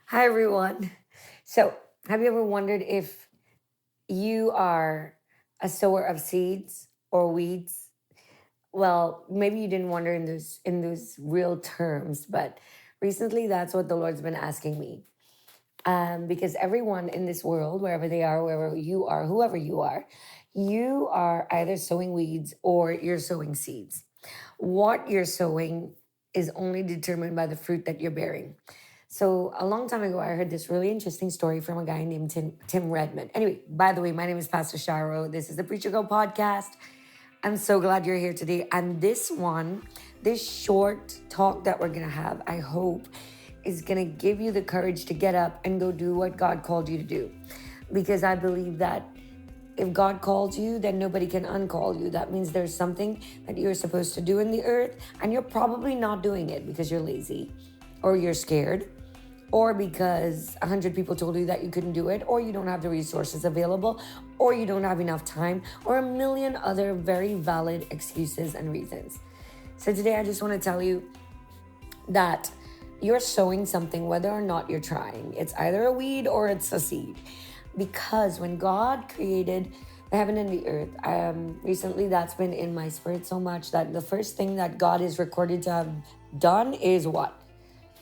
Hi, everyone. So, have you ever wondered if you are a sower of seeds or weeds? Well, maybe you didn't wonder in those real terms, but recently that's what the Lord's been asking me. Because everyone in this world, wherever they are, wherever you are, whoever you are either sowing weeds or you're sowing seeds. What you're sowing is only determined by the fruit that you're bearing. So a long time ago, I heard this really interesting story from a guy named Tim Redmond. Anyway, by the way, my name is Pastor Sharo. This is the Preacher Go podcast. I'm so glad you're here today. And this short talk that we're gonna have, I hope, is gonna give you the courage to get up and go do what God called you to do. Because I believe that if God calls you, then nobody can uncall you. That means there's something that you're supposed to do in the earth, and you're probably not doing it because you're lazy, or you're scared, or because 100 people told you that you couldn't do it, or you don't have the resources available, or you don't have enough time, or a million other very valid excuses and reasons. So today I just want to tell you that you're sowing something whether or not you're trying. It's either a weed or it's a seed. Because when God created the heaven and the earth, recently that's been in my spirit so much that the first thing that God is recorded to have done is what?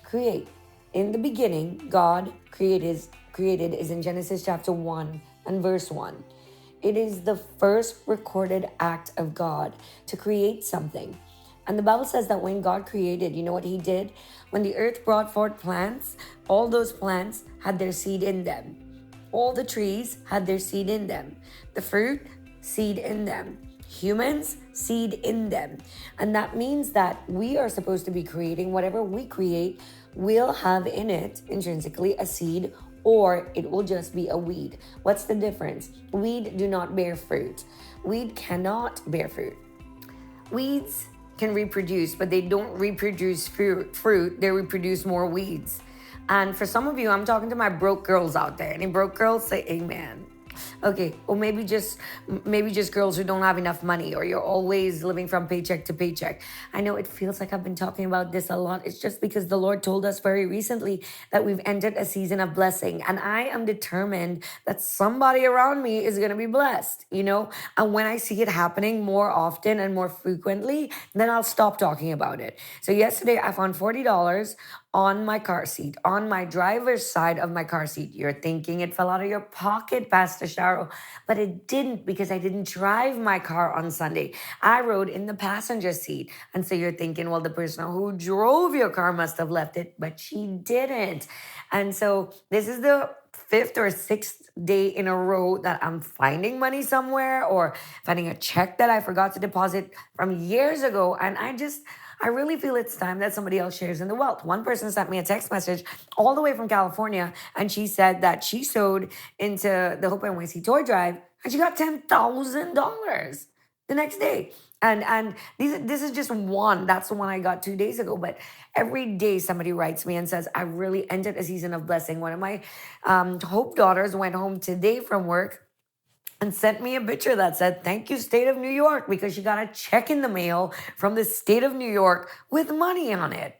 Create. In the beginning, God created is in Genesis chapter 1 and verse 1. It is the first recorded act of God to create something. And the Bible says that when God created, you know what he did? When the earth brought forth plants, all those plants had their seed in them. All the trees had their seed in them. The fruit, seed in them. Humans, seed in them. And that means that we are supposed to be creating whatever we create will have in it intrinsically a seed, or it will just be a weed. What's the difference? Weed do not bear fruit. Weed cannot bear fruit. Weeds can reproduce, but they don't reproduce fruit. They reproduce more weeds. And for some of you, I'm talking to my broke girls out there. Any broke girls, say amen. Okay, or maybe just girls who don't have enough money, or you're always living from paycheck to paycheck. I know it feels like I've been talking about this a lot. It's just because the Lord told us very recently that we've entered a season of blessing, and I am determined that somebody around me is going to be blessed, and when I see it happening more often and more frequently, then I'll stop talking about it. So yesterday I found $40 on my car seat, on my driver's side of my car seat. You're thinking it fell out of your pocket, Pastor Sharo, but it didn't, because I didn't drive my car on Sunday. I rode in the passenger seat. And so you're thinking, well, the person who drove your car must have left it, but she didn't. And so this is the fifth or sixth day in a row that I'm finding money somewhere, or finding a check that I forgot to deposit from years ago. And I really feel it's time that somebody else shares in the wealth. One person sent me a text message all the way from California, and she said that she sewed into the Hope NYC toy drive, and she got $10,000 the next day. And this is just one. That's the one I got 2 days ago. But every day somebody writes me and says, I really entered a season of blessing. One of my Hope daughters went home today from work and sent me a picture that said, thank you, state of New York, because she got a check in the mail from the state of New York with money on it.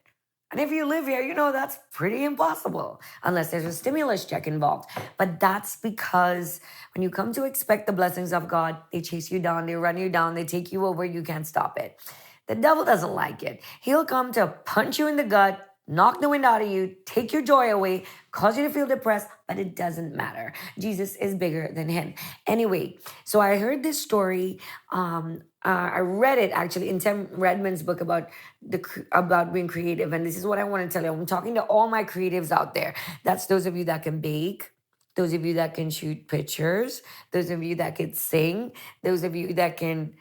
And if you live here, you know that's pretty impossible unless there's a stimulus check involved. But that's because when you come to expect the blessings of God, they chase you down, they run you down, they take you over, you can't stop it. The devil doesn't like it. He'll come to punch you in the gut, knock the wind out of you, take your joy away, cause you to feel depressed, but it doesn't matter. Jesus is bigger than him. Anyway, so I heard this story. I read it actually in Tim Redmond's book about being creative, and this is what I want to tell you. I'm talking to all my creatives out there. That's those of you that can bake, those of you that can shoot pictures, those of you that can sing, those of you that can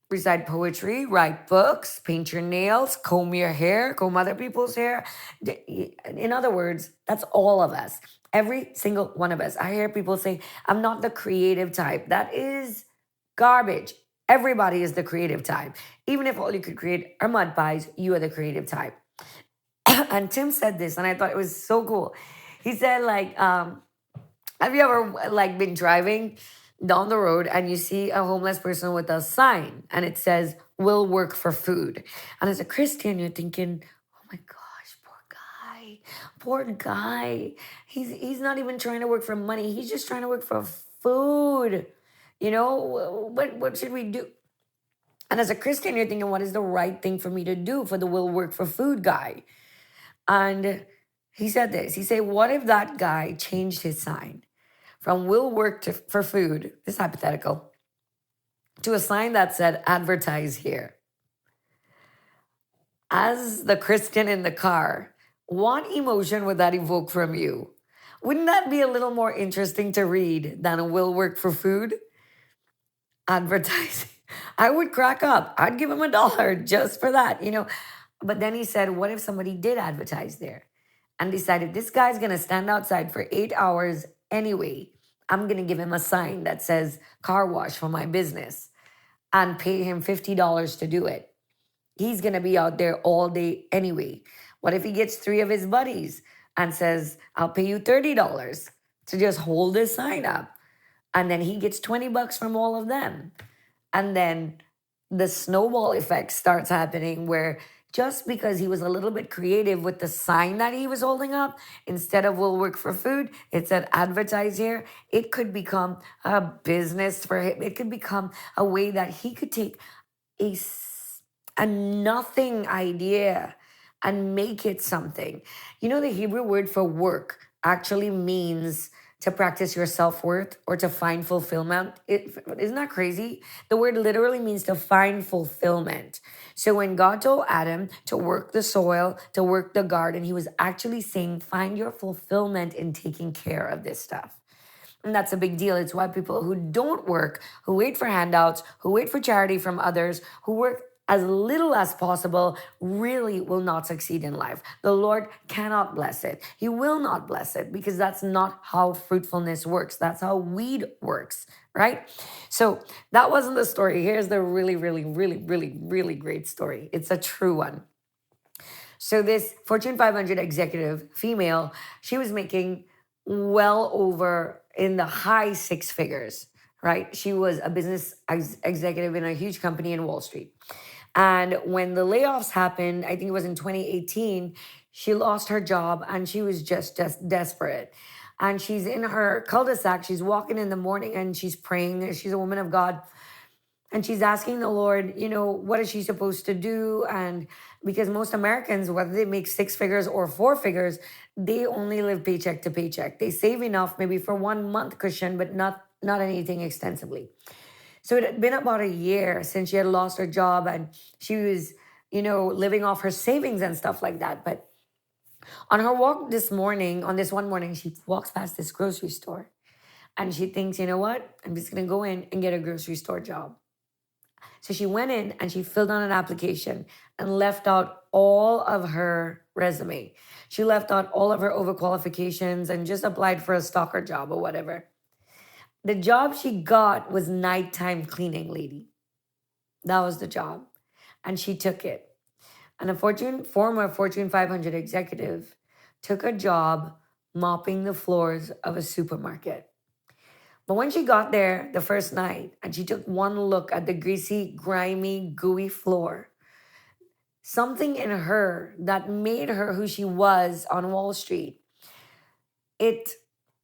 recite poetry, write books, paint your nails, comb your hair, comb other people's hair. In other words, that's all of us. Every single one of us. I hear people say, I'm not the creative type. That is garbage. Everybody is the creative type. Even if all you could create are mud pies, you are the creative type. And Tim said this, and I thought it was so cool. He said, have you ever been driving down the road and you see a homeless person with a sign and it says, "Will work for food"? And as a Christian, you're thinking, oh my gosh, poor guy. Poor guy. He's not even trying to work for money. He's just trying to work for food. You know, what should we do? And as a Christian, you're thinking, what is the right thing for me to do for the will work for food guy? And he said this. He said, what if that guy changed his sign from will work for food, this is hypothetical, to a sign that said advertise here? As the Christian in the car, what emotion would that evoke from you? Wouldn't that be a little more interesting to read than a will work for food? Advertising. I would crack up. I'd give him $1 just for that, you know. But then he said, what if somebody did advertise there and decided this guy's going to stand outside for 8 hours anyway? I'm going to give him a sign that says car wash for my business and pay him $50 to do it. He's going to be out there all day anyway. What if he gets 3 of his buddies and says, I'll pay you $30 to just hold this sign up? And then he gets $20 from all of them. And then the snowball effect starts happening where just because he was a little bit creative with the sign that he was holding up, instead of will work for food, it said advertise here. It could become a business for him. It could become a way that he could take a nothing idea and make it something. You know, the Hebrew word for work actually means to practice your self-worth or to find fulfillment. Isn't that crazy? The word literally means to find fulfillment. So when God told Adam to work the soil, to work the garden, he was actually saying, find your fulfillment in taking care of this stuff. And that's a big deal. It's why people who don't work, who wait for handouts, who wait for charity from others, who work as little as possible, really will not succeed in life. The Lord cannot bless it. He will not bless it because that's not how fruitfulness works. That's how weed works, right? So that wasn't the story. Here's the really, really, really, really, really great story. It's a true one. So this Fortune 500 executive, female, she was making well over in the high 6 figures, right? She was a business executive in a huge company in Wall Street. And when the layoffs happened, I think it was in 2018, she lost her job and she was just desperate. And she's in her cul-de-sac. She's walking in the morning and she's praying. She's a woman of God. And she's asking the Lord, you know, what is she supposed to do? And because most Americans, whether they make 6 figures or 4 figures, they only live paycheck to paycheck. They save enough maybe for 1 month cushion, but not anything extensively. So it had been about a year since she had lost her job and she was, you know, living off her savings and stuff like that. But on her walk this morning, on this one morning, she walks past this grocery store and she thinks, you know what? I'm just going to go in and get a grocery store job. So she went in and she filled out an application and left out all of her resume. She left out all of her overqualifications and just applied for a stalker job or whatever. The job she got was nighttime cleaning lady. That was the job. And she took it. And a former Fortune 500 executive took a job mopping the floors of a supermarket. But when she got there the first night and she took one look at the greasy, grimy, gooey floor, something in her that made her who she was on Wall Street, it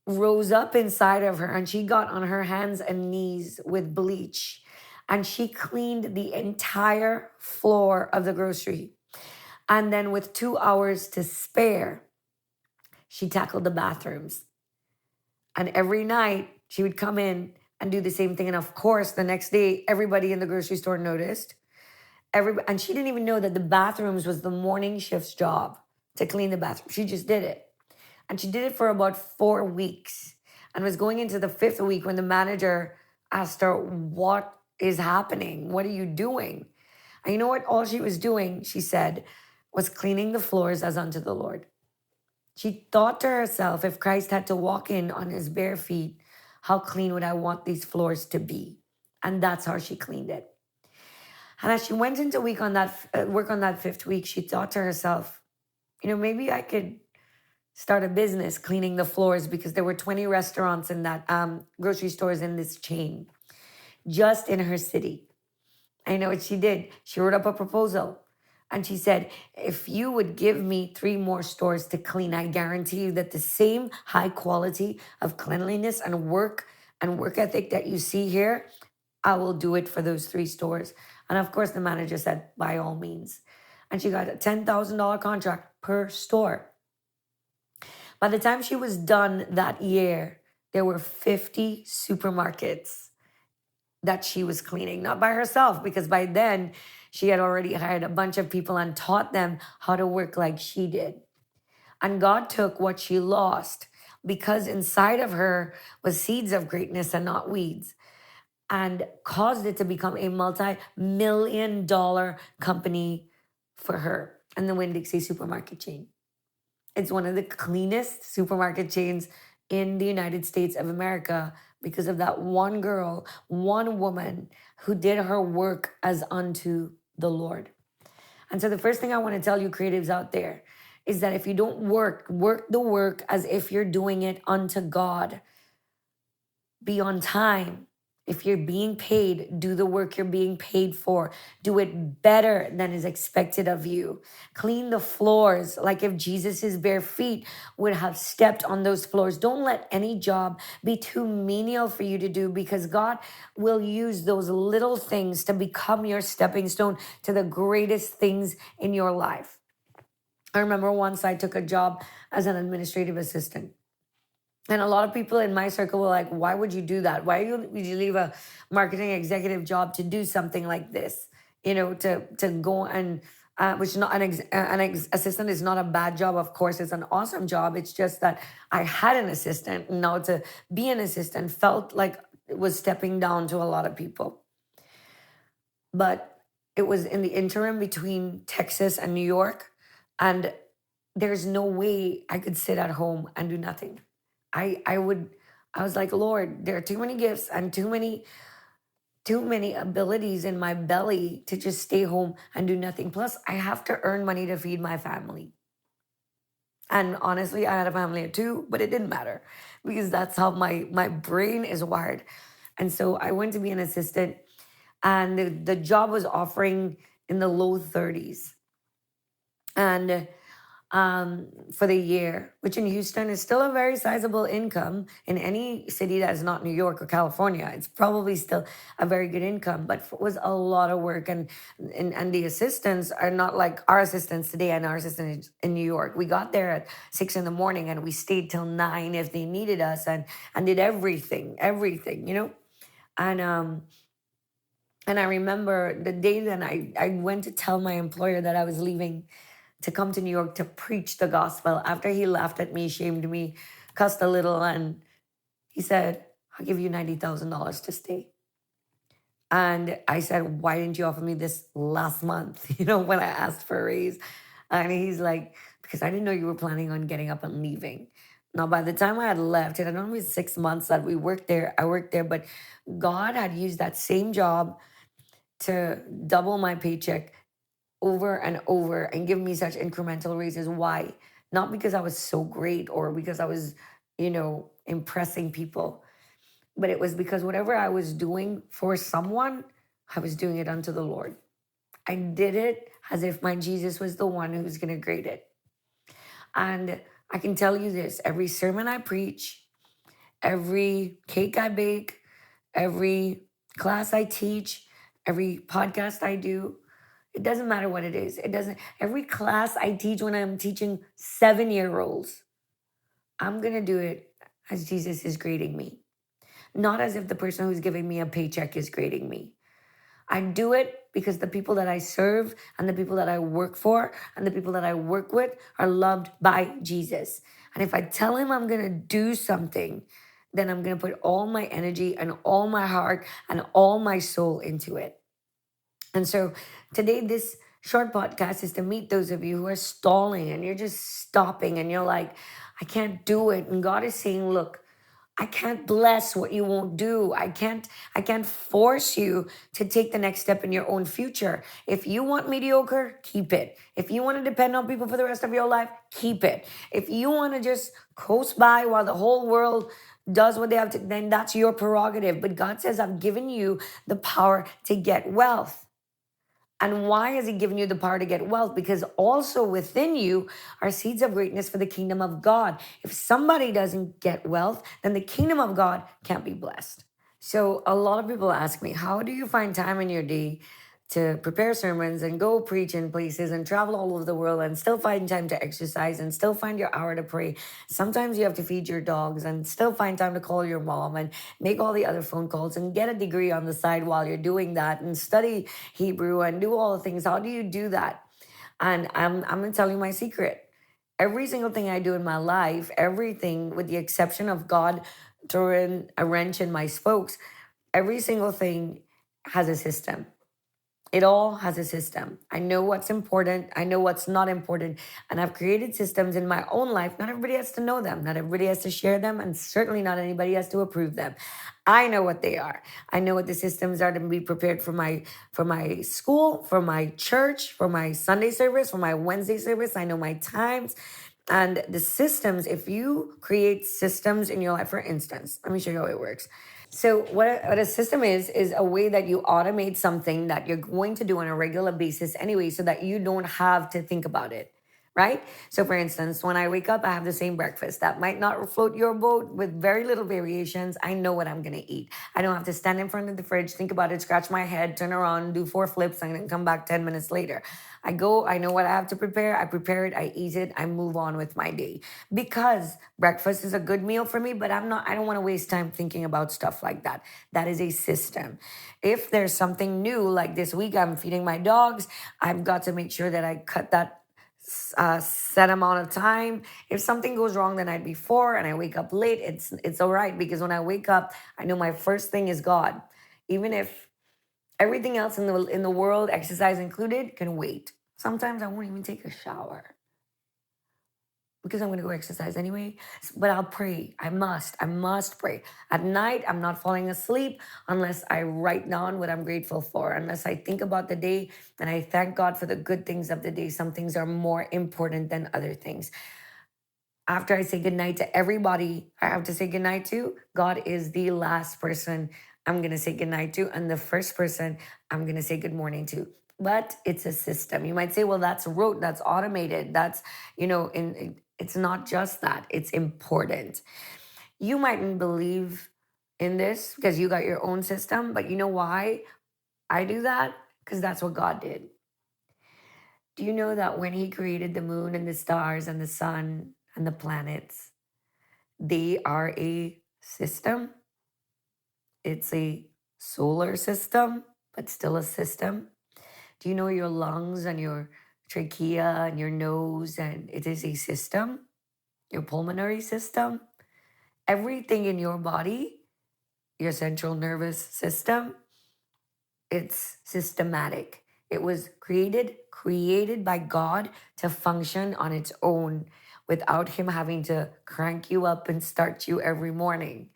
rose up inside of her and she got on her hands and knees with bleach and she cleaned the entire floor of the grocery. And then with 2 hours to spare, she tackled the bathrooms. And every night she would come in and do the same thing. And of course, the next day, everybody in the grocery store noticed. And she didn't even know that the bathrooms was the morning shift's job to clean the bathroom. She just did it. And she did it for about 4 weeks and was going into the 5th week when the manager asked her, what is happening? What are you doing? And you know what? All she was doing, she said, was cleaning the floors as unto the Lord. She thought to herself, if Christ had to walk in on his bare feet, how clean would I want these floors to be? And that's how she cleaned it. And as she went into work on that 5th week, she thought to herself, you know, maybe I could start a business cleaning the floors because there were 20 restaurants in that grocery stores in this chain, just in her city. I know what she did. She wrote up a proposal And she said, if you would give me 3 more stores to clean, I guarantee you that the same high quality of cleanliness and work ethic that you see here, I will do it for those 3 stores. And of course, the manager said, by all means. And she got a $10,000 contract per store. By the time she was done that year, there were 50 supermarkets that she was cleaning, not by herself, because by then she had already hired a bunch of people and taught them how to work like she did. And God took what she lost because inside of her was seeds of greatness and not weeds, and caused it to become a multi-million-dollar company for her and the Winn-Dixie supermarket chain. It's one of the cleanest supermarket chains in the United States of America because of that one girl, one woman who did her work as unto the Lord. And so the first thing I want to tell you creatives out there is that if you don't work the work as if you're doing it unto God. Be on time. If you're being paid, do the work you're being paid for. Do it better than is expected of you. Clean the floors like if Jesus' bare feet would have stepped on those floors. Don't let any job be too menial for you to do, because God will use those little things to become your stepping stone to the greatest things in your life. I remember once I took a job as an administrative assistant. And a lot of people in my circle were like, why would you do that? Why would you leave a marketing executive job to do something like this? To go and, which not assistant is not a bad job. Of course, it's an awesome job. It's just that I had an assistant. And now to be an assistant felt like it was stepping down to a lot of people. But it was in the interim between Texas and New York. And there's no way I could sit at home and do nothing. I was like, Lord, there are too many gifts and too many abilities in my belly to just stay home and do nothing. Plus, I have to earn money to feed my family. And honestly, I had a family of 2, but it didn't matter because that's how my brain is wired. And so I went to be an assistant, and the job was offering in the low 30s. And for the year, which in Houston is still a very sizable income. In any city that is not New York or California, it's probably still a very good income, but it was a lot of work. And the assistants are not like our assistants today and our assistants in New York. We got there at 6 in the morning and we stayed till 9 if they needed us, and did everything, And I remember the day that I went to tell my employer that I was leaving to come to New York to preach the gospel. After he laughed at me, shamed me, cussed a little, and he said, I'll give you $90,000 to stay. And I said, why didn't you offer me this last month, when I asked for a raise? And he's like, because I didn't know you were planning on getting up and leaving. Now, by the time I had left, it had only been 6 months that we worked there. I worked there, but God had used that same job to double my paycheck over and over and give me such incremental raises. Why? Not because I was so great or because I was, impressing people, but it was because whatever I was doing for someone, I was doing it unto the Lord. I did it as if my Jesus was the one who's going to grade it. And I can tell you this, every sermon I preach, every cake I bake, every class I teach, every podcast I do, it doesn't matter what it is. Every class I teach when I'm teaching 7-year-olds, I'm going to do it as Jesus is grading me. Not as if the person who's giving me a paycheck is grading me. I do it because the people that I serve and the people that I work for and the people that I work with are loved by Jesus. And if I tell him I'm going to do something, then I'm going to put all my energy and all my heart and all my soul into it. And so today, this short podcast is to meet those of you who are stalling and you're just stopping and you're like, I can't do it. And God is saying, look, I can't bless what you won't do. I can't force you to take the next step in your own future. If you want mediocre, keep it. If you want to depend on people for the rest of your life, keep it. If you want to just coast by while the whole world does what they have to, then that's your prerogative. But God says, I've given you the power to get wealth. And why has he given you the power to get wealth? Because also within you are seeds of greatness for the kingdom of God. If somebody doesn't get wealth, then the kingdom of God can't be blessed. So a lot of people ask me, how do you find time in your day to prepare sermons and go preach in places and travel all over the world and still find time to exercise and still find your hour to pray? Sometimes you have to feed your dogs and still find time to call your mom and make all the other phone calls and get a degree on the side while you're doing that and study Hebrew and do all the things. How do you do that? And I'm going to tell you my secret. Every single thing I do in my life, everything with the exception of God throwing a wrench in my spokes, every single thing has a system. It all has a system. I know what's important. I know what's not important. And I've created systems in my own life. Not everybody has to know them. Not everybody has to share them. And certainly not anybody has to approve them. I know what they are. I know what the systems are to be prepared for my school, for my church, for my Sunday service, for my Wednesday service. I know my times. And the systems, if you create systems in your life, for instance, let me show you how it works. So what a system is a way that you automate something that you're going to do on a regular basis anyway, so that you don't have to think about it, right? So for instance, when I wake up, I have the same breakfast. That might not float your boat with very little variations. I know what I'm going to eat. I don't have to stand in front of the fridge, think about it, scratch my head, turn around, do 4 flips, and then come back 10 minutes later. I go, I know what I have to prepare. I prepare it, I eat it, I move on with my day. Because breakfast is a good meal for me, but I don't want to waste time thinking about stuff like that. That is a system. If there's something new, like this week, I'm feeding my dogs, I've got to make sure that I cut that set amount of time. If something goes wrong the night before and I wake up late, it's all right, because when I wake up, I know my first thing is God. Even if everything else in the world, exercise included, can wait. Sometimes I won't even take a shower because I'm going to go exercise anyway. But I'll pray. I must pray. At night, I'm not falling asleep unless I write down what I'm grateful for, unless I think about the day and I thank God for the good things of the day. Some things are more important than other things. After I say goodnight to everybody I have to say goodnight to, God is the last person I'm going to say goodnight to, and the first person I'm going to say good morning to. But it's a system. You might say, well, that's rote, that's automated, that's, it's not just that, it's important. You mightn't believe in this because you got your own system, but you know why I do that? Because that's what God did. Do you know that when He created the moon and the stars and the sun and the planets, they are a system? It's a solar system, but still a system. Do you know your lungs and your trachea and your nose, and it is a system? Your pulmonary system, everything in your body, your central nervous system, it's systematic. It was created by God to function on its own without Him having to crank you up and start you every morning.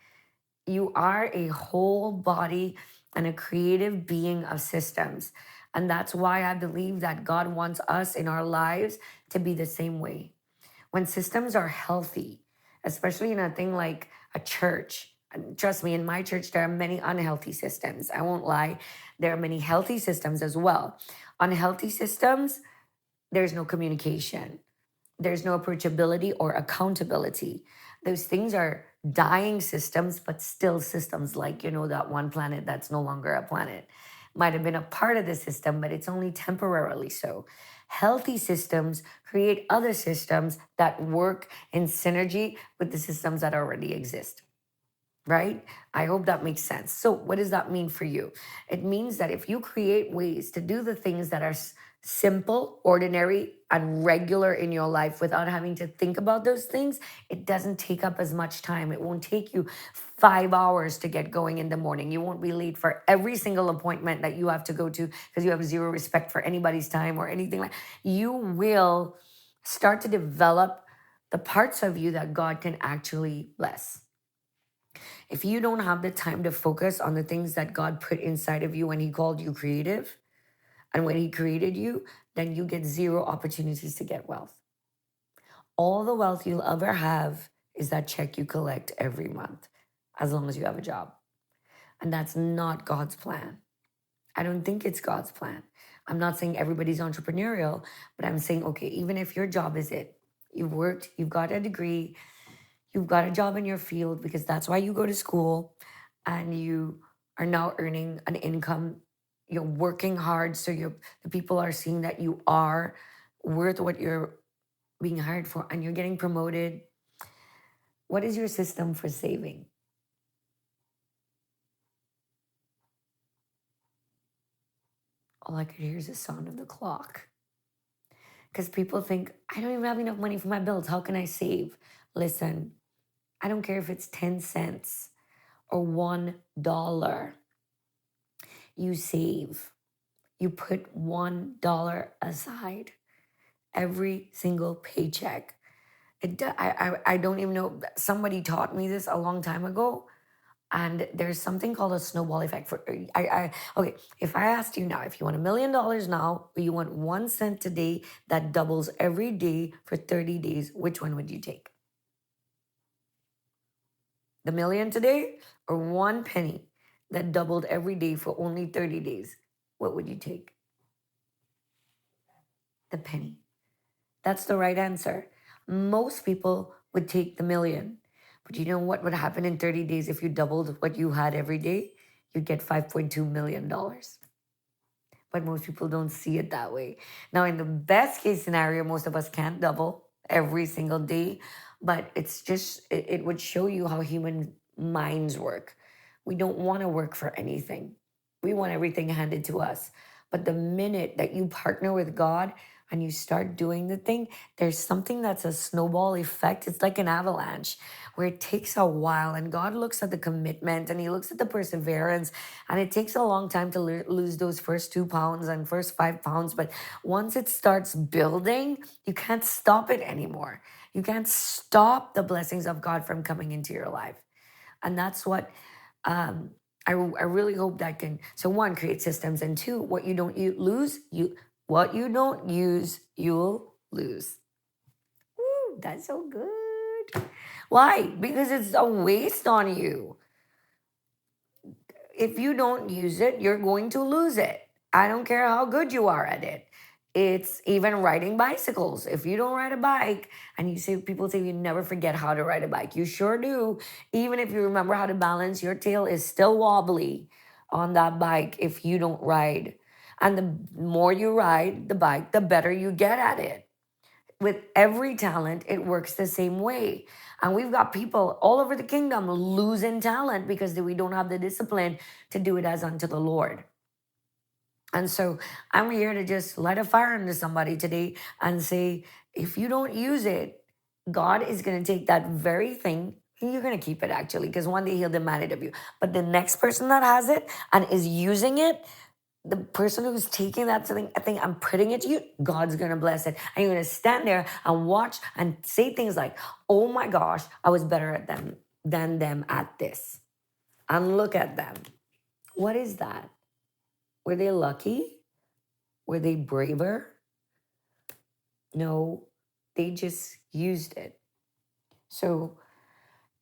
You are a whole body and a creative being of systems. And that's why I believe that God wants us in our lives to be the same way. When systems are healthy, especially in a thing like a church, and trust me, in my church, there are many unhealthy systems. I won't lie. There are many healthy systems as well. Unhealthy systems, there's no communication. There's no approachability or accountability. Those things are dying systems, but still systems, like, that one planet that's no longer a planet. Might have been a part of the system, but it's only temporarily so. Healthy systems create other systems that work in synergy with the systems that already exist. Right? I hope that makes sense. So, what does that mean for you? It means that if you create ways to do the things that are simple, ordinary, and regular in your life without having to think about those things, it doesn't take up as much time. It won't take you 5 hours to get going in the morning. You won't be late for every single appointment that you have to go to because you have zero respect for anybody's time or anything like. You will start to develop the parts of you that God can actually bless. If you don't have the time to focus on the things that God put inside of you when He called you creative and when He created you, then you get zero opportunities to get wealth. All the wealth you'll ever have is that check you collect every month, as long as you have a job. And that's not God's plan. I don't think it's God's plan. I'm not saying everybody's entrepreneurial, but I'm saying, okay, even if your job is it, you've worked, you've got a degree, you've got a job in your field because that's why you go to school, and you are now earning an income. You're working hard, so the people are seeing that you are worth what you're being hired for, and you're getting promoted. What is your system for saving? All I could hear is the sound of the clock. Because people think, I don't even have enough money for my bills. How can I save? Listen, I don't care if it's 10 cents or $1. You save. You put $1 aside every single paycheck. I don't even know. Somebody taught me this a long time ago. And there's something called a snowball effect. Okay, if I asked you now, if you want $1 million now, or you want 1 cent today that doubles every day for 30 days, which one would you take? The million today or 1 penny that doubled every day for only 30 days? What would you take? The penny. That's the right answer. Most people would take the million. But you know what would happen in 30 days if you doubled what you had every day? You'd get $5.2 million. But most people don't see it that way. Now, in the best case scenario, most of us can't double every single day, but it would show you how human minds work. We don't want to work for anything, we want everything handed to us. But the minute that you partner with God and you start doing the thing, there's something that's a snowball effect. It's like an avalanche where it takes a while, and God looks at the commitment and He looks at the perseverance, and it takes a long time to lose those first 2 pounds and first 5 pounds. But once it starts building, you can't stop it anymore. You can't stop the blessings of God from coming into your life. And that's what I really hope that can. So one, create systems, and two, what you don't lose, what you don't use, you'll lose. Woo, that's so good. Why? Because it's a waste on you. If you don't use it, you're going to lose it. I don't care how good you are at it. It's even riding bicycles. If you don't ride a bike, and people say you never forget how to ride a bike. You sure do. Even if you remember how to balance, your tail is still wobbly on that bike if you don't ride. And the more you ride the bike, the better you get at it. With every talent, it works the same way. And we've got people all over the kingdom losing talent because we don't have the discipline to do it as unto the Lord. And so I'm here to just light a fire into somebody today and say, if you don't use it, God is going to take that very thing. You're going to keep it actually, because one day He'll demand it of you. But the next person that has it and is using it, the person who's taking that thing, I'm putting it to you, God's going to bless it. And you're going to stand there and watch and say things like, oh my gosh, I was better at them than them at this. And look at them. What is that? Were they lucky? Were they braver? No, they just used it. So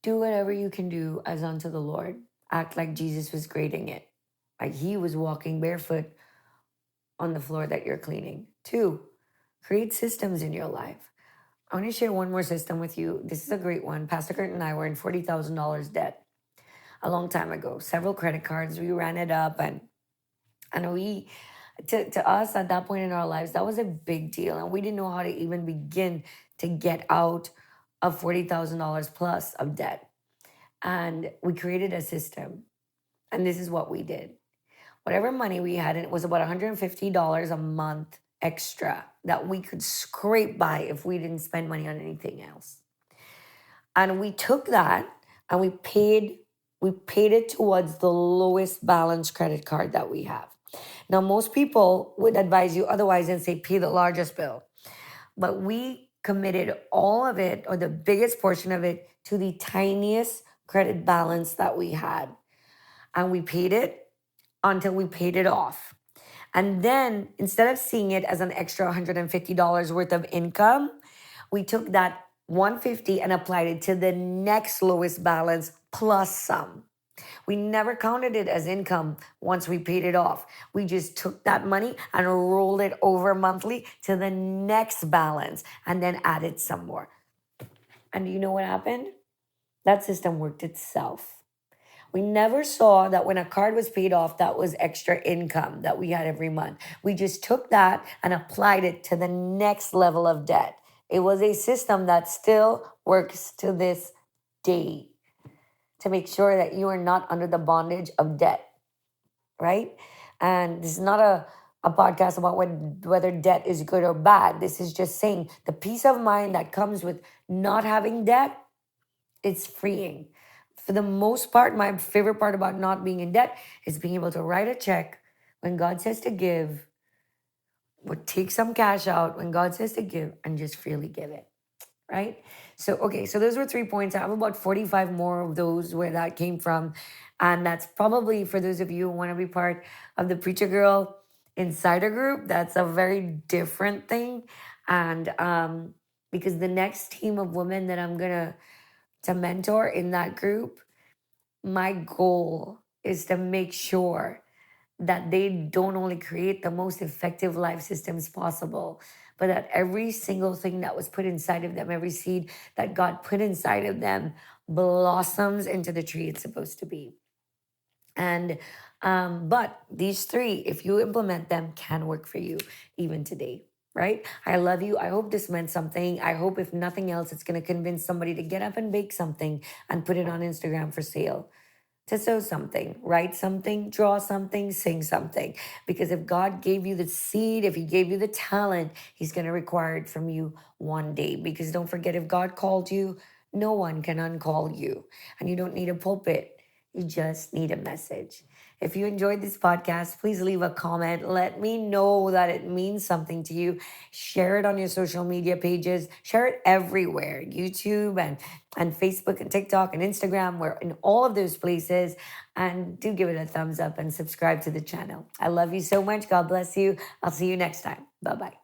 do whatever you can do as unto the Lord. Act like Jesus was grading it, like He was walking barefoot on the floor that you're cleaning. 2, create systems in your life. I want to share one more system with you. This is a great one. Pastor Kurt and I were in $40,000 debt a long time ago. Several credit cards. We ran it up, and we, to us at that point in our lives, that was a big deal, and we didn't know how to even begin to get out of $40,000 plus of debt. And we created a system, and this is what we did. Whatever money we had, and it was about $150 a month extra that we could scrape by if we didn't spend money on anything else. And we took that and we paid it towards the lowest balance credit card that we have. Now, most people would advise you otherwise and say pay the largest bill. But we committed all of it, or the biggest portion of it, to the tiniest credit balance that we had. And we paid it until we paid it off. And then instead of seeing it as an extra $150 worth of income, we took that $150 and applied it to the next lowest balance plus some. We never counted it as income once we paid it off. We just took that money and rolled it over monthly to the next balance and then added some more. And you know what happened? That system worked itself. We never saw that when a card was paid off, that was extra income that we had every month. We just took that and applied it to the next level of debt. It was a system that still works to this day to make sure that you are not under the bondage of debt, right? And this is not a podcast about whether debt is good or bad. This is just saying the peace of mind that comes with not having debt, it's freeing. For the most part, my favorite part about not being in debt is being able to write a check when God says to give, or take some cash out when God says to give, and just freely give it, right? So, okay, so those were 3 points. I have about 45 more of those where that came from. And that's probably for those of you who want to be part of the Preacher Girl Insider Group. That's a very different thing. And because the next team of women that I'm going to mentor in that group, my goal is to make sure that they don't only create the most effective life systems possible, but that every single thing that was put inside of them, every seed that God put inside of them, blossoms into the tree it's supposed to be. And but these three, if you implement them, can work for you even today. Right? I love you. I hope this meant something. I hope, if nothing else, it's going to convince somebody to get up and bake something and put it on Instagram for sale, to sow something, write something, draw something, sing something. Because if God gave you the seed, if He gave you the talent, He's going to require it from you one day. Because don't forget, if God called you, no one can uncall you. And you don't need a pulpit, you just need a message. If you enjoyed this podcast, please leave a comment. Let me know that it means something to you. Share it on your social media pages. Share it everywhere, YouTube and Facebook and TikTok and Instagram. We're in all of those places. And do give it a thumbs up and subscribe to the channel. I love you so much. God bless you. I'll see you next time. Bye-bye.